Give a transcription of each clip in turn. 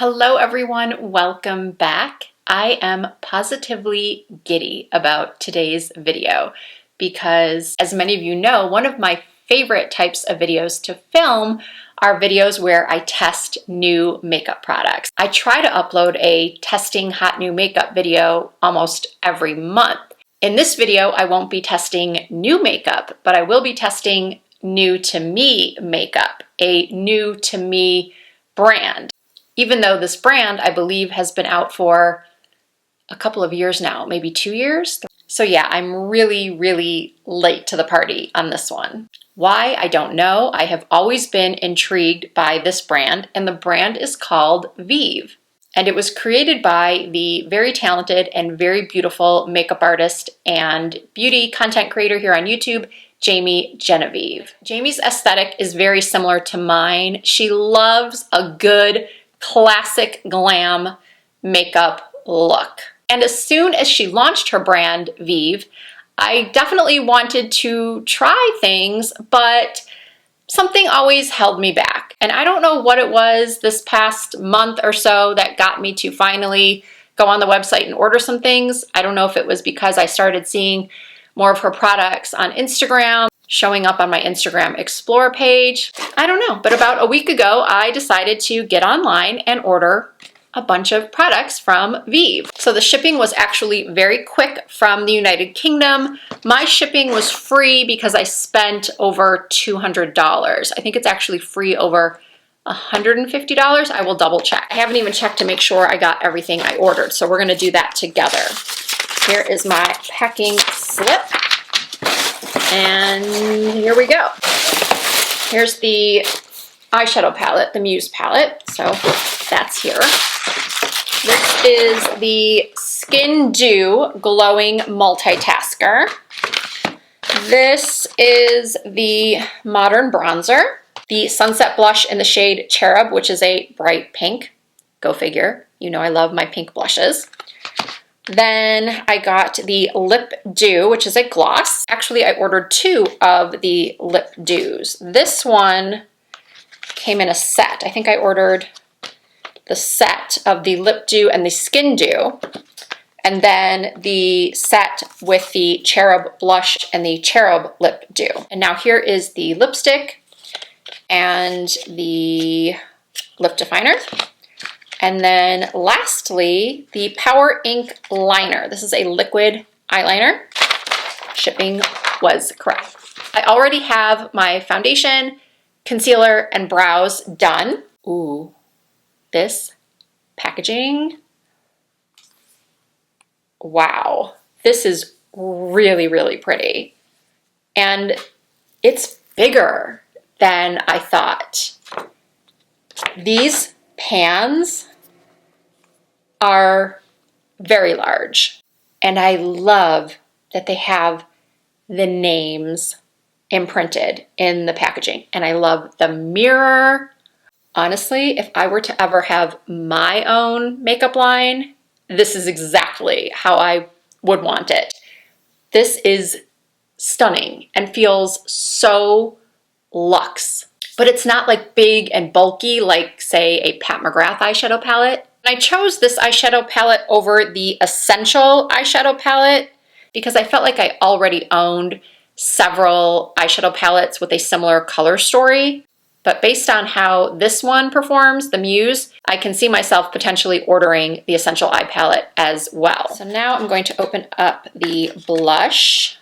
Hello everyone, welcome back. I am positively giddy about today's video because, as many of you know, one of my favorite types of videos to film are videos where I test new makeup products. I try to upload a testing hot new makeup video almost every month. In this video, I won't be testing new makeup, but I will be testing new to me makeup, a new to me brand. Even though this brand, I believe, has been out for a couple of years now, maybe 2 years. So yeah, I'm really late to the party on this one. Why? I don't know. I have always been intrigued by this brand, and the brand is called Vieve. And it was created by the very talented and very beautiful makeup artist and beauty content creator here on YouTube, Genevieve. Jamie's aesthetic is very similar to mine. She loves a good classic glam makeup look. And as soon as she launched her brand, Vieve, I definitely wanted to try things, but something always held me back. And I don't know what it was this past month or so that got me to finally go on the website and order some things. I don't know if it was because I started seeing more of her products on Instagram, showing up on my Instagram Explore page. I don't know, but about a week ago, I decided to get online and order a bunch of products from Vieve. So the shipping was actually very quick from the United Kingdom. My shipping was free because I spent over $200. I think it's actually free over $150. I will double check. I haven't even checked to make sure I got everything I ordered, so we're gonna do that together. Here is my packing slip. And here we go. Here's the eyeshadow palette, the Muse palette. So that's here. This is the Skin Dew Glowing Multitasker. This is the Modern Bronzer. The Sunset Blush in the shade Cherub, which is a bright pink. Go figure. You know I love my pink blushes. Then I got the Lip Dew, which is a gloss. Actually, I ordered 2 of the Lip Dews. This one came in a set. I think I ordered the set of the Lip Dew and the Skin Dew, and then the set with the Cherub Blush and the Cherub Lip Dew. And now here is the lipstick and the lip definer. And then lastly, the Power Ink Liner. This is a liquid eyeliner. Shipping was correct. I already have my foundation, concealer, and brows done. Ooh, this packaging. Wow, this is really pretty. And it's bigger than I thought. These pans are very large, and I love that they have the names imprinted in the packaging, and I love the mirror. Honestly, if I were to ever have my own makeup line, this is exactly how I would want it. This is stunning and feels so luxe, but it's not like big and bulky like, say, a Pat McGrath eyeshadow palette. I chose this eyeshadow palette over the Essential eyeshadow palette because I felt like I already owned several eyeshadow palettes with a similar color story. But based on how this one performs, the Muse, I can see myself potentially ordering the Essential eye palette as well. So now I'm going to open up the blush.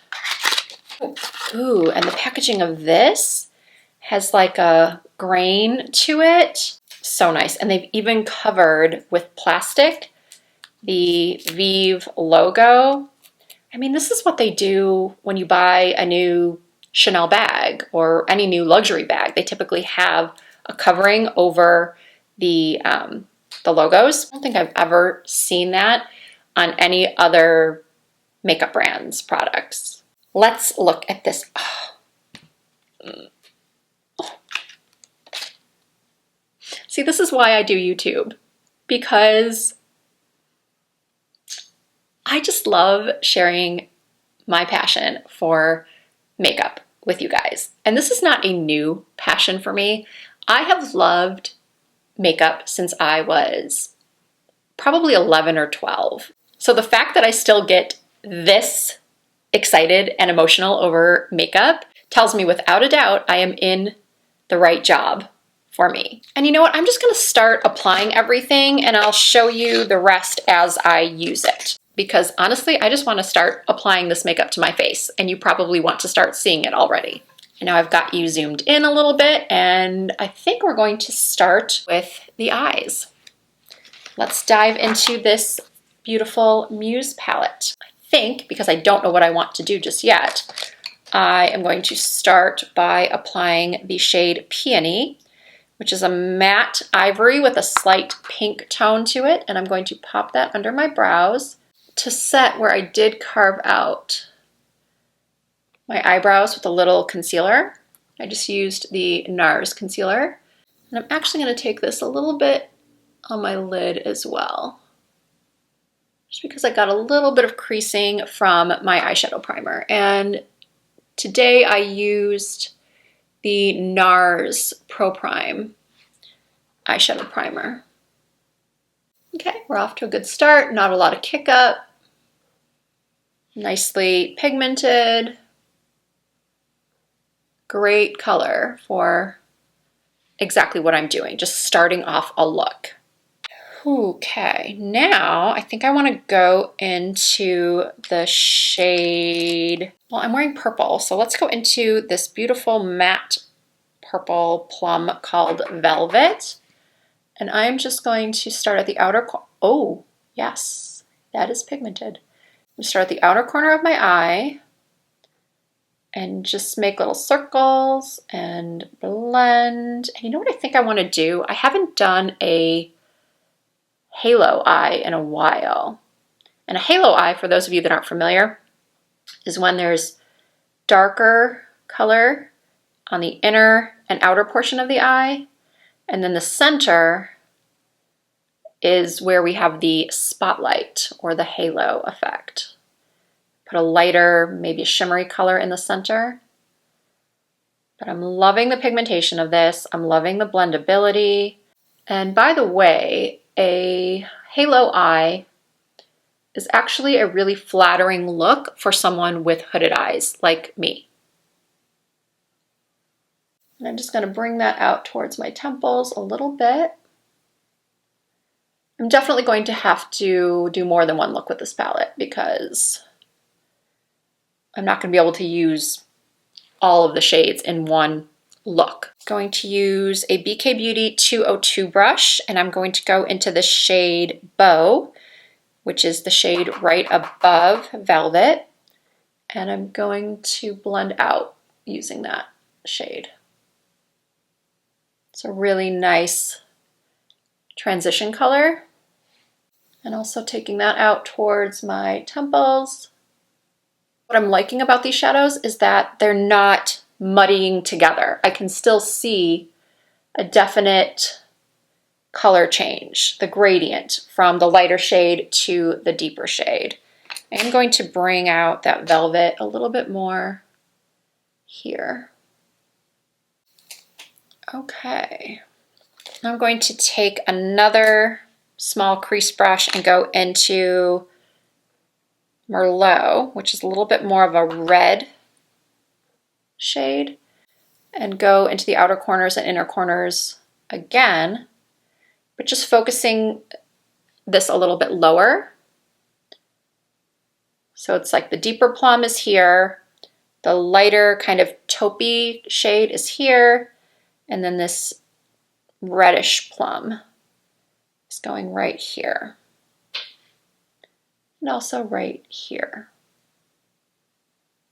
Ooh, and the packaging of this has like a grain to it. So nice. And they've even covered with plastic the Vieve logo. I mean, this is what they do when you buy a new Chanel bag or any new luxury bag. They typically have a covering over the logos. I don't think I've ever seen that on any other makeup brands' products. Let's look at this. Oh. See, this is why I do YouTube, because I just love sharing my passion for makeup with you guys. And this is not a new passion for me. I have loved makeup since I was probably 11 or 12. So the fact that I still get this excited and emotional over makeup tells me without a doubt I am in the right job for me. And you know what? I'm just gonna start applying everything and I'll show you the rest as I use it. Because honestly, I just wanna start applying this makeup to my face and you probably want to start seeing it already. And now I've got you zoomed in a little bit and I think we're going to start with the eyes. Let's dive into this beautiful Muse palette. I think, because I don't know what I want to do just yet, I am going to start by applying the shade Peony, which is a matte ivory with a slight pink tone to it. And I'm going to pop that under my brows to set where I did carve out my eyebrows with a little concealer. I just used the NARS concealer. And I'm actually going to take this a little bit on my lid as well, just because I got a little bit of creasing from my eyeshadow primer. And today I used the NARS Pro Prime eyeshadow primer. Okay, we're off to a good start, not a lot of kick up, nicely pigmented, great color for exactly what I'm doing, just starting off a look. Okay, now I think I want to go into the shade, well, I'm wearing purple, so let's go into this beautiful matte purple plum called Velvet. And I'm just going to start at the outer corner. Oh, yes, that is pigmented. I'm start at the outer corner of my eye and just make little circles and blend. And you know what I think I want to do? I haven't done a halo eye in a while. And a halo eye, for those of you that aren't familiar, is when there's darker color on the inner and outer portion of the eye, and then the center is where we have the spotlight or the halo effect. Put a lighter, maybe a shimmery color in the center. But I'm loving the pigmentation of this. I'm loving the blendability. And by the way, a halo eye is actually a really flattering look for someone with hooded eyes like me. And I'm just going to bring that out towards my temples a little bit. I'm definitely going to have to do more than one look with this palette because I'm not going to be able to use all of the shades in one look. I'm going to use a BK Beauty 202 brush and I'm going to go into the shade Bow, which is the shade right above Velvet. And I'm going to blend out using that shade. It's a really nice transition color. And also taking that out towards my temples. What I'm liking about these shadows is that they're not muddying together. I can still see a definite color change, the gradient from the lighter shade to the deeper shade. I'm going to bring out that Velvet a little bit more here. Okay. I'm going to take another small crease brush and go into Merlot, which is a little bit more of a red shade, and go into the outer corners and inner corners again, but just focusing this a little bit lower. So it's like the deeper plum is here, the lighter kind of taupey shade is here, and then this reddish plum is going right here. And also right here.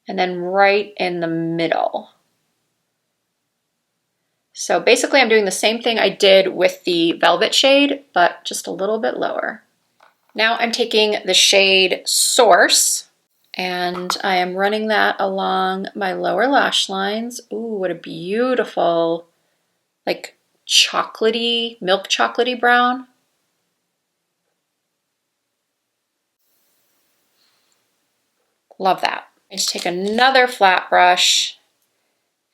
And then right in the middle. So basically I'm doing the same thing I did with the Velvet shade, but just a little bit lower. Now I'm taking the shade Source and I am running that along my lower lash lines. Ooh, what a beautiful, like chocolatey, milk chocolatey brown. Love that. I just take another flat brush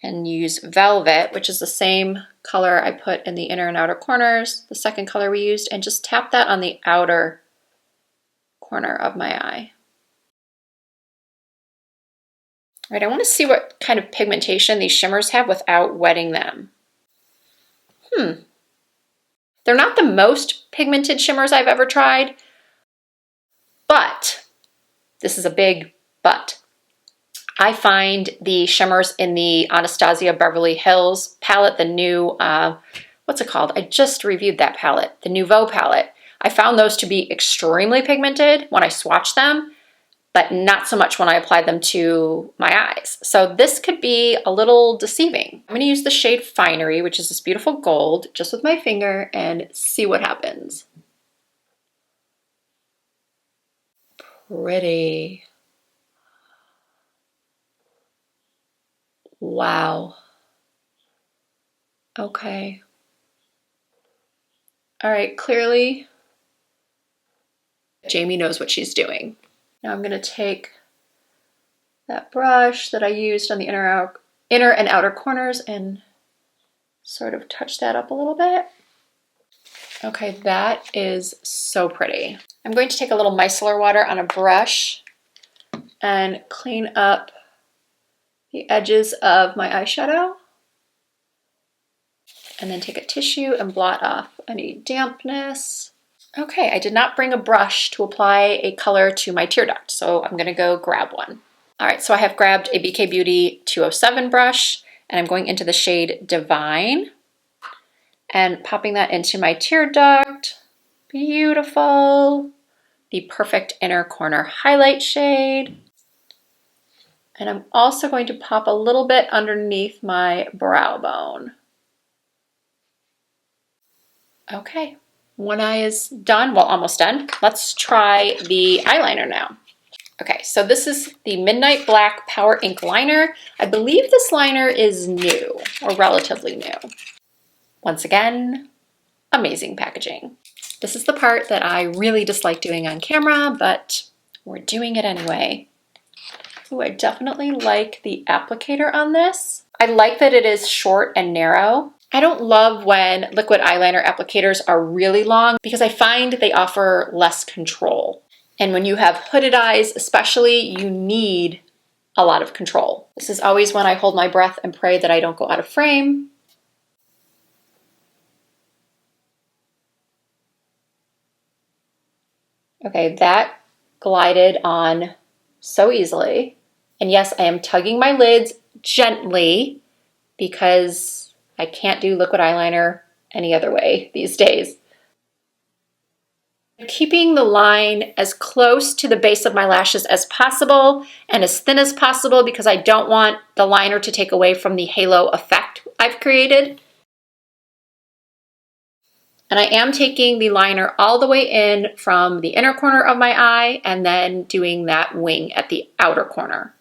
and use Velvet, which is the same color I put in the inner and outer corners, the second color we used, and just tap that on the outer corner of my eye. All right, I want to see what kind of pigmentation these shimmers have without wetting them. They're not the most pigmented shimmers I've ever tried, but this is a big but. I find the shimmers in the Anastasia Beverly Hills palette, the new, what's it called? I just reviewed that palette, the Nouveau palette. I found those to be extremely pigmented when I swatched them, but not so much when I applied them to my eyes. So this could be a little deceiving. I'm gonna use the shade Finery, which is this beautiful gold, just with my finger and see what happens. Pretty. Wow. Okay. All right, clearly Jamie knows what she's doing. Now I'm gonna take that brush that I used on the inner and outer corners and sort of touch that up a little bit. Okay, that is so pretty. I'm going to take a little micellar water on a brush and clean up the edges of my eyeshadow. And then take a tissue and blot off any dampness. Okay, I did not bring a brush to apply a color to my tear duct, so I'm gonna go grab one. All right, so I have grabbed a BK Beauty 207 brush, and I'm going into the shade Divine and popping that into my tear duct. Beautiful. The perfect inner corner highlight shade. And I'm also going to pop a little bit underneath my brow bone. Okay, one eye is done, well, almost done. Let's try the eyeliner now. Okay, so this is the Midnight Black Power Ink Liner. I believe this liner is new, or relatively new. Once again, amazing packaging. This is the part that I really dislike doing on camera, but we're doing it anyway. Ooh, I definitely like the applicator on this. I like that it is short and narrow. I don't love when liquid eyeliner applicators are really long because I find they offer less control. And when you have hooded eyes especially, you need a lot of control. This is always when I hold my breath and pray that I don't go out of frame. Okay, that glided on so easily. And yes, I am tugging my lids gently because I can't do liquid eyeliner any other way these days. Keeping the line as close to the base of my lashes as possible and as thin as possible because I don't want the liner to take away from the halo effect I've created. And I am taking the liner all the way in from the inner corner of my eye and then doing that wing at the outer corner.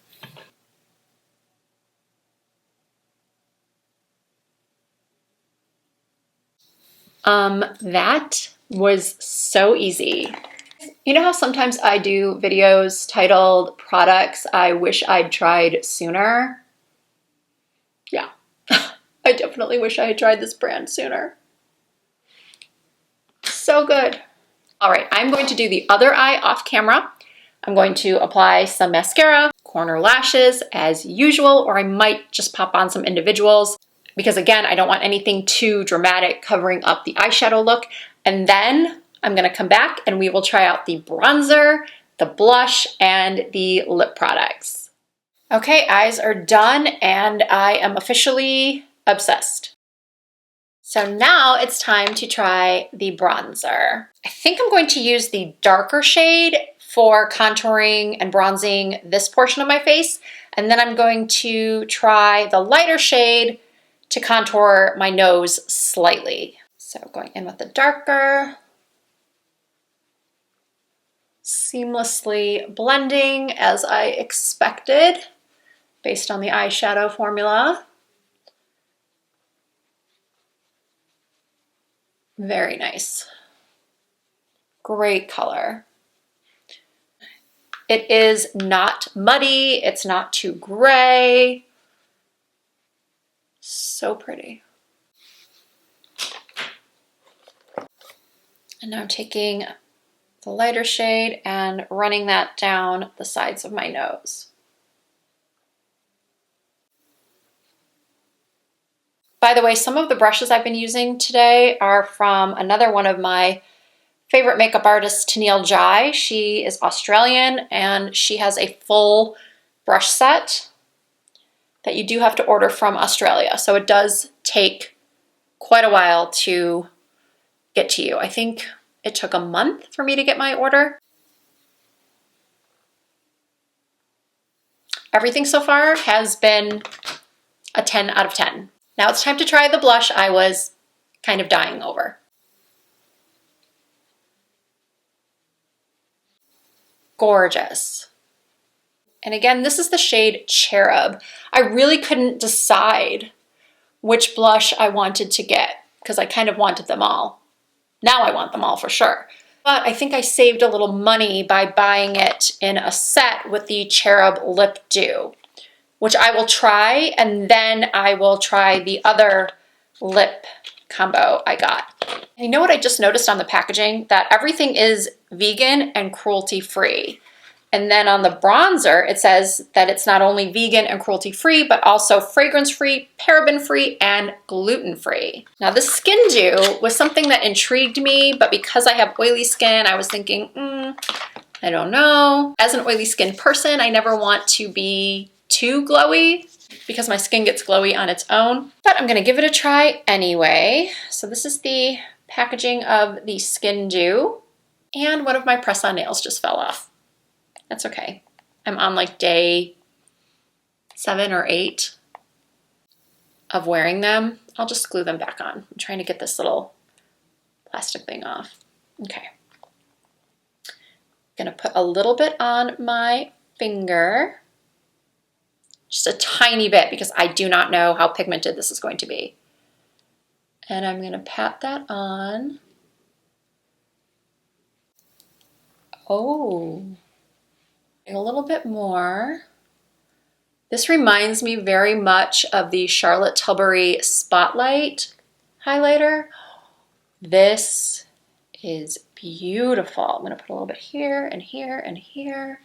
That was so easy. You know how sometimes I do videos titled products I wish I'd tried sooner? Yeah, I definitely wish I had tried this brand sooner. So good. All right, I'm going to do the other eye off camera. I'm going to apply some mascara, corner lashes as usual, or I might just pop on some individuals because again, I don't want anything too dramatic covering up the eyeshadow look. And then I'm gonna come back and we will try out the bronzer, the blush, and the lip products. Okay, eyes are done and I am officially obsessed. So now it's time to try the bronzer. I think I'm going to use the darker shade for contouring and bronzing this portion of my face, and then I'm going to try the lighter shade to contour my nose slightly. So going in with the darker, seamlessly blending as I expected based on the eyeshadow formula. Very nice. Great color. It is not muddy, it's not too gray. So pretty. And now I'm taking the lighter shade and running that down the sides of my nose. By the way, some of the brushes I've been using today are from another one of my favorite makeup artists, Tennille Jai. She is Australian and she has a full brush set that you do have to order from Australia. So it does take quite a while to get to you. I think it took a month for me to get my order. Everything so far has been a 10 out of 10. Now it's time to try the blush I was kind of dying over. Gorgeous. And again, this is the shade Cherub. I really couldn't decide which blush I wanted to get because I kind of wanted them all. Now I want them all for sure. But I think I saved a little money by buying it in a set with the Cherub Lip Dew, which I will try, and then I will try the other lip combo I got. And you know what I just noticed on the packaging? That everything is vegan and cruelty-free. And then on the bronzer, it says that it's not only vegan and cruelty-free, but also fragrance-free, paraben-free, and gluten-free. Now, this Skin Dew was something that intrigued me, but because I have oily skin, I was thinking, I don't know. As an oily skin person, I never want to be too glowy because my skin gets glowy on its own, but I'm gonna give it a try anyway. So this is the packaging of the Skin Dew, and one of my press-on nails just fell off. That's okay. I'm on like day 7 or 8 of wearing them. I'll just glue them back on. I'm trying to get this little plastic thing off. Okay. Gonna put a little bit on my finger. Just a tiny bit because I do not know how pigmented this is going to be. And I'm gonna pat that on. Oh. A little bit more. This reminds me very much of the Charlotte Tilbury Spotlight highlighter. This is beautiful. I'm gonna put a little bit here and here and here.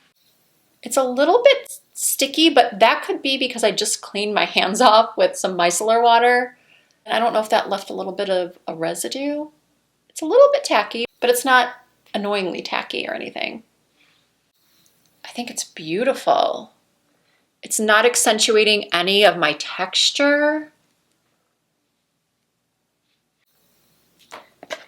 It's a little bit sticky, but that could be because I just cleaned my hands off with some micellar water. And I don't know if that left a little bit of a residue. It's a little bit tacky, but it's not annoyingly tacky or anything. I think it's beautiful. It's not accentuating any of my texture.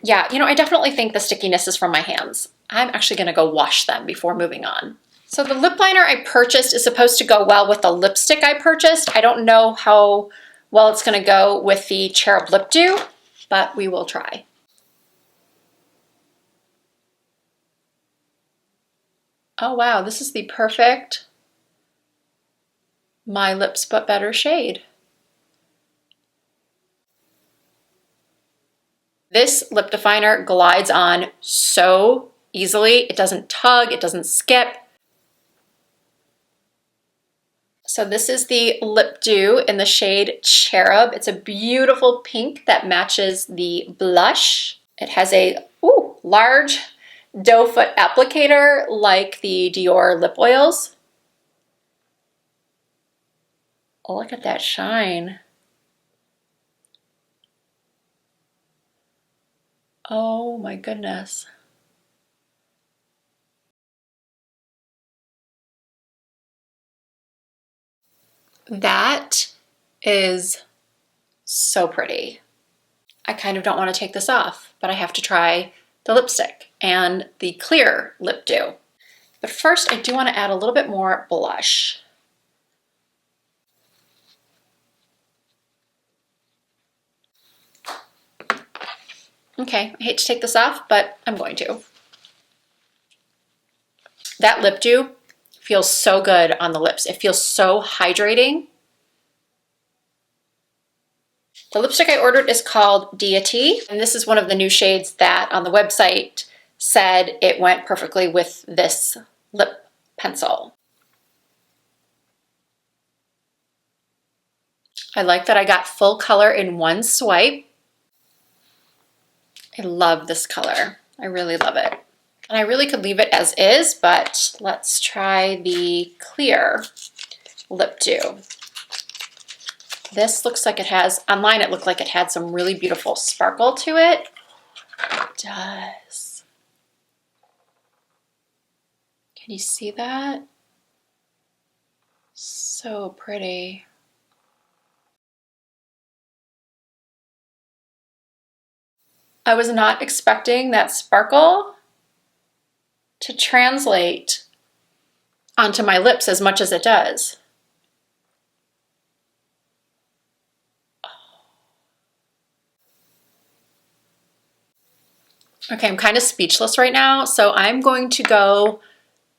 Yeah, you know, I definitely think the stickiness is from my hands. I'm actually gonna go wash them before moving on. So the lip liner I purchased is supposed to go well with the lipstick I purchased. I don't know how well it's gonna go with the Cherub Lip Dew, but we will try. Oh wow, this is the perfect My Lips But Better shade. This lip definer glides on so easily. It doesn't tug, it doesn't skip. So this is the Lip Dew in the shade Cherub. It's a beautiful pink that matches the blush. It has a large doe foot applicator like the Dior lip oils. Oh, look at that shine. Oh my goodness. That is so pretty. I kind of don't want to take this off, but I have to try the lipstick and the clear Lip Dew. But first, I do want to add a little bit more blush. Okay, I hate to take this off, but I'm going to. That Lip Dew feels so good on the lips. It feels so hydrating. The lipstick I ordered is called Deity, and this is one of the new shades that on the website said it went perfectly with this lip pencil. I like that I got full color in one swipe. I love this color. I really love it. And I really could leave it as is, but let's try the clear lip dew. This looks like it has, online it looked like it had some really beautiful sparkle to it. It does. Can you see that? So pretty. I was not expecting that sparkle to translate onto my lips as much as it does. Okay, I'm kind of speechless right now, so I'm going to go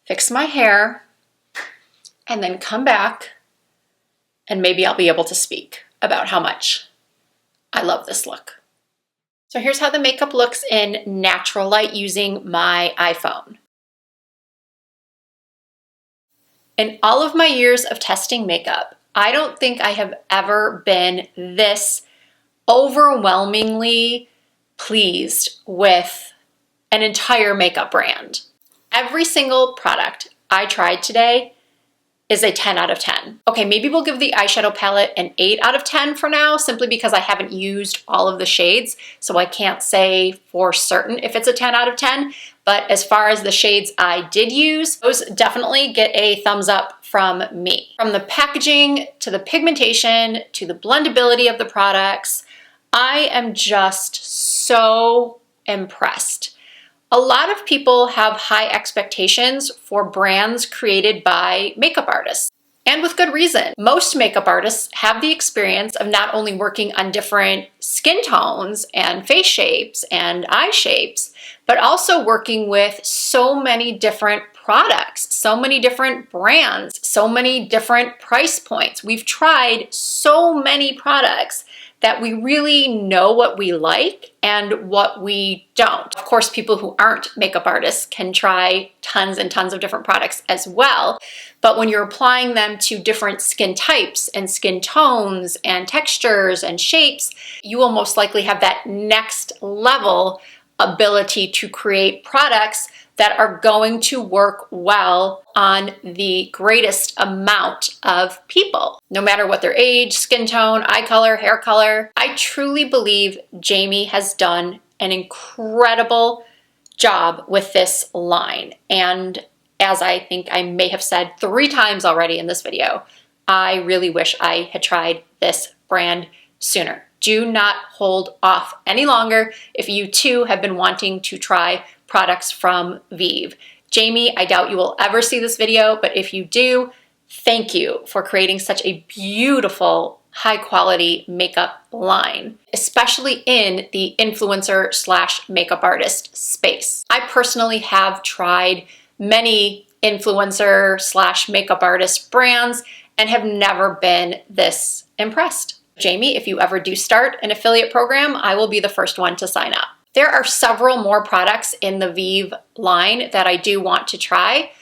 fix my hair and then come back and maybe I'll be able to speak about how much I love this look. So here's how the makeup looks in natural light using my iPhone. In all of my years of testing makeup, I don't think I have ever been this overwhelmingly pleased with an entire makeup brand. Every single product I tried today is a 10 out of 10. Okay, maybe we'll give the eyeshadow palette an 8 out of 10 for now, simply because I haven't used all of the shades, so I can't say for certain if it's a 10 out of 10. But as far as the shades I did use, those definitely get a thumbs up from me. From the packaging to the pigmentation to the blendability of the products, I am just so impressed. A lot of people have high expectations for brands created by makeup artists, and with good reason. Most makeup artists have the experience of not only working on different skin tones and face shapes and eye shapes, but also working with so many different products, so many different brands, so many different price points. We've tried so many products that we really know what we like and what we don't. Of course, people who aren't makeup artists can try tons and tons of different products as well, but when you're applying them to different skin types and skin tones and textures and shapes, you will most likely have that next level ability to create products that are going to work well on the greatest amount of people, no matter what their age, skin tone, eye color, hair color. I truly believe Jamie has done an incredible job with this line. And as I think I may have said 3 times already in this video, I really wish I had tried this brand sooner. Do not hold off any longer if you too have been wanting to try products from Vieve. Jamie, I doubt you will ever see this video, but if you do, thank you for creating such a beautiful, high quality makeup line, especially in the influencer slash makeup artist space. I personally have tried many influencer slash makeup artist brands and have never been this impressed. Jamie, if you ever do start an affiliate program, I will be the first one to sign up. There are several more products in the Vieve line that I do want to try,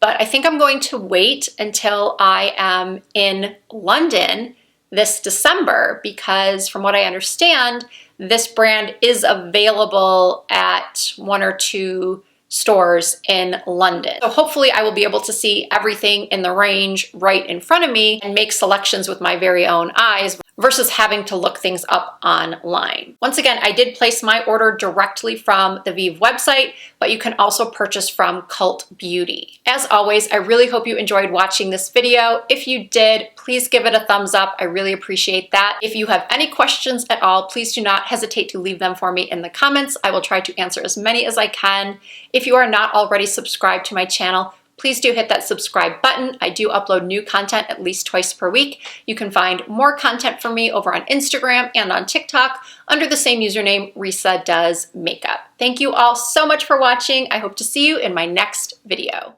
but I think I'm going to wait until I am in London this December, because from what I understand, this brand is available at 1 or 2 stores in London. So hopefully I will be able to see everything in the range right in front of me and make selections with my very own eyes versus having to look things up online. Once again, I did place my order directly from the Vieve website, but you can also purchase from Cult Beauty. As always, I really hope you enjoyed watching this video. If you did, please give it a thumbs up. I really appreciate that. If you have any questions at all, please do not hesitate to leave them for me in the comments. I will try to answer as many as I can. If you are not already subscribed to my channel, please do hit that subscribe button. I do upload new content at least twice per week. You can find more content from me over on Instagram and on TikTok under the same username, Risa Does Makeup. Thank you all so much for watching. I hope to see you in my next video.